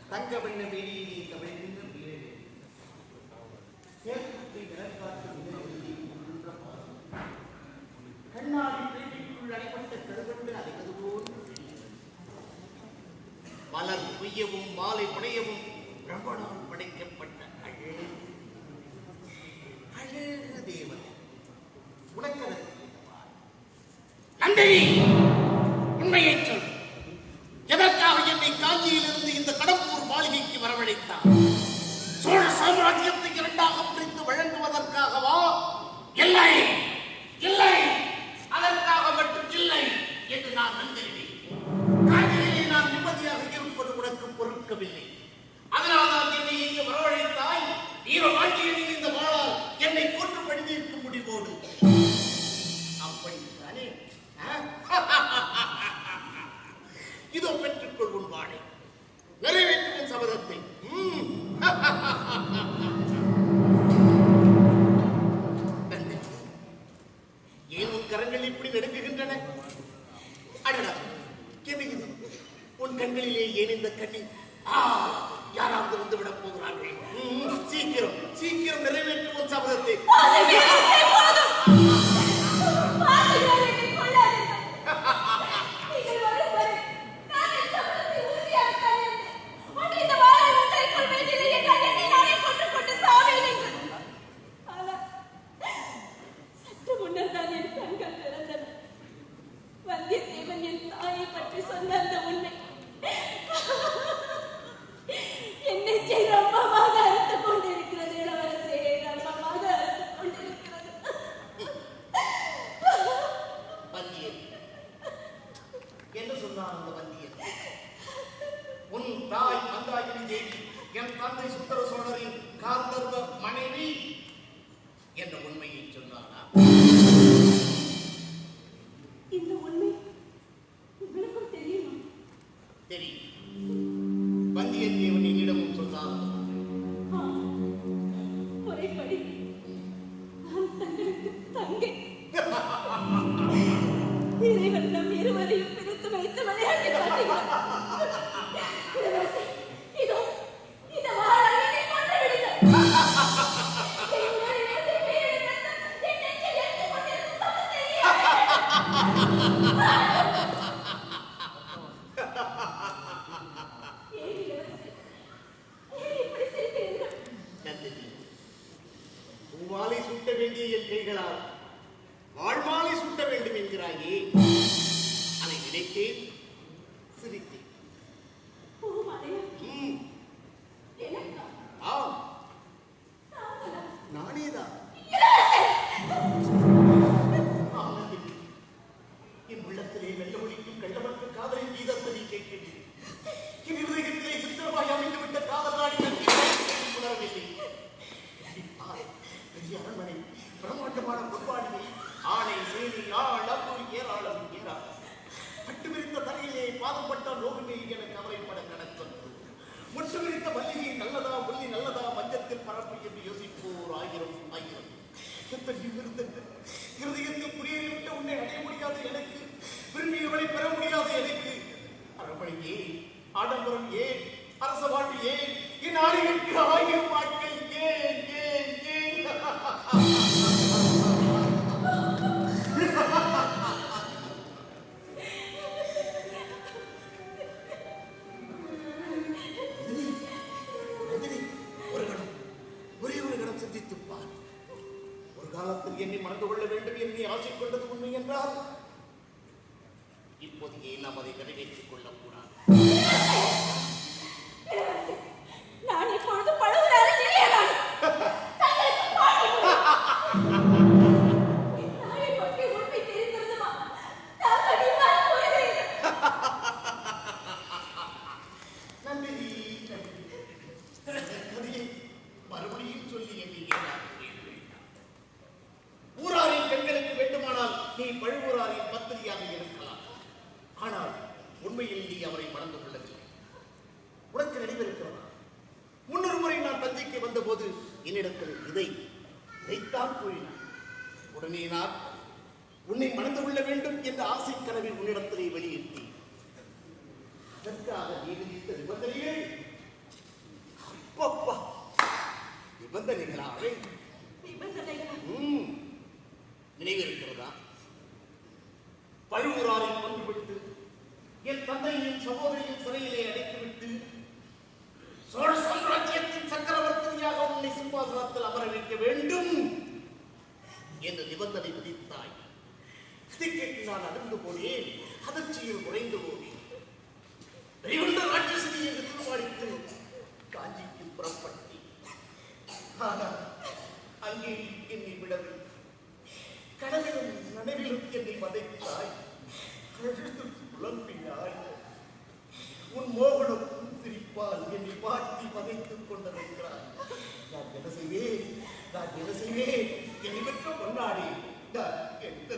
தங்க பண்ண வெளியிலே கவிழ்கின்ற கண்ணாடி பேட்டிக்குள் அடைப்பட்ட கருவண்டு அடைவது போல் மலர் பொய்யவும் மாலை புனையவும் பிரம்மனால் படைக்கப்பட்ட அழகு தேவன் உனக்கு நந்தினி, உண்மையை சொல். எதற்காக என்னை காஞ்சியிலிருந்து இந்த கடம்பூர் மாளிகைக்கு வரவழைத்தார்? சோழ சாம்ராஜ்யத்தை இரண்டாக பிரித்து வழங்குவதற்காகவா? இல்லை இல்லை, அதற்காக மட்டும் இல்லை என்று நான் நந்தினேன். காஞ்சியிலே நான் நிம்மதியாக இருப்பது உனக்கு பொறுக்கவில்லை. அதனால்தான் என்னை இங்கு வரவழைத்தாய். வீர வாழ்க்கையில் இந்த வாழால் என்னை கொன்று பணிந்திருக்கும் முடிவோடு. அப்படித்தானே? இதோ பெற்றுக்கொள்வோம் வாழை, நிறைவேற்றுவோம் சபதத்தை. ஏன் உன் கரங்கள் இப்படி நடுங்குகின்றன? அடடா, என்ன உன் கண்களிலே ஏன் இந்த கண்ணீர்? யாராவது வந்து விட போகிறார்கள். சீக்கிரம் சீக்கிரம் நிறைவேற்றுவோம் சபதத்தை. வந்தியத்தேவன் என்னிடமும் சொன்னான். இறைவன் நம் இருவரையும் பிரித்து வைத்து விளையாடி இதோ இந்த வாழை கொண்டு விடுங்கள். பூமாலை சுட்ட வேண்டிய என் கைகளால் வாழ்மாலை சுட்ட வேண்டும் என்கிறாயே. அதை நினைத்தேன், சிரித்தேன். நானேதான். என் உள்ளத்திலே வெள்ள ஒழிக்கும் கள்ளமற்ற காதலின் கீதத்தை நீ கேட்கிறேன். என் இருதயத்திலே சித்திரமாய் அமைந்து விட்ட காதல் நாடி உணரவில்லை. பெரிய அரண்மனை, பிரம்மாண்டமான பொற்பாடியை, ஆணை சேனை ஆளம் ஏராளம் ஏறா பட்டு விரித்த தலையிலே பாதம் பட்டால் ரோகிணி என கவலைப்பட கணக்கு. முட்டு விரித்த மல்லிகை நல்லதா, முள்ளி நல்லதா, மஞ்சத்தில் பரப்பு என்று யோசிப்போர் ஆயிரம் ஆயிரம். இருதயத்தில் குடியேறிவிட்ட உன்னை அடைய முடியாத எனக்கு, விரும்பியவளை பெற முடியாத எனக்கு, அரண்மனை ஏன், ஆடம்பரம் ஏன், அரச வாழ்வு ஏன், என் ஆணைகளுக்கு ஆயிரம் வாழ்க்கை ஏன் ஏன் ஏன்? காலத்தில் என்னை மறந்து கொள்ள வேண்டும் என்று ஆசை கொண்டது உண்மை என்றால் இப்போது ஏன் நாம் அதை நிறைவேற்றிக் கொள்ளக்கூடாது? நான் இப்பொழுது பழுவராக இல்லையாதான். மறுபடியும் சொல்லி என்னை ஊராரின் பெண்களுக்கு வேண்டுமானால் நீ பழுவூராரின் பத்திரியாக இருக்கலாம். ஆனால் உண்மையில் நீ அவரை மறந்து கொள்ளவில்லை. உனக்கு நினைவிருக்கிறதா? முன்னொரு முறை நான் தஞ்சைக்கு வந்த போது என்னிடத்தில் இதைத்தான் கூறினார். உடனே நான் உன்னை மறந்து கொள்ள வேண்டும் என்ற ஆசை கனவை உன்னிடத்திலே வெளியிட்டேன். அதற்காக நீ விதித்த நிபந்தனைகள் அப்பப்பா நிபந்தனைகளாவே நிபந்தனைகளா? நினைவிருக்கிறதா? பழுவூராரை கொண்டுவிட்டு என் தந்தையின் சகோதரியின் சிறையிலே அடைத்துவிட்டு சோழ சாம்ராஜ்யத்தின் சக்கரவர்த்தியாக உன்னை சிம்மாசனத்தில் அமர வைக்க வேண்டும் என்று நிபந்தனை விதித்தாய். இதை கேட்டு நான் அடர்ந்து போனேன், அதிர்ச்சியில் குறைந்து போனேன். வெறிகொண்ட ராட்சசியை என்று தீர்மானித்து காஞ்சிக்கு புறப்பட்டேன். ஆனால் அங்கே என்னை விடவில்லை. கடலிலும் நனவிலும் என்னை வதைத்தாய், அழுது புலம்பினாய். உன் மோகனம் சிரிப்பால் என்னை மாற்றி வதைத்துக் கொண்டிருக்கிறாய். நான் என்ன செய்வேன்? என்னை பெற்ற பொன்னாடி நான் என்ன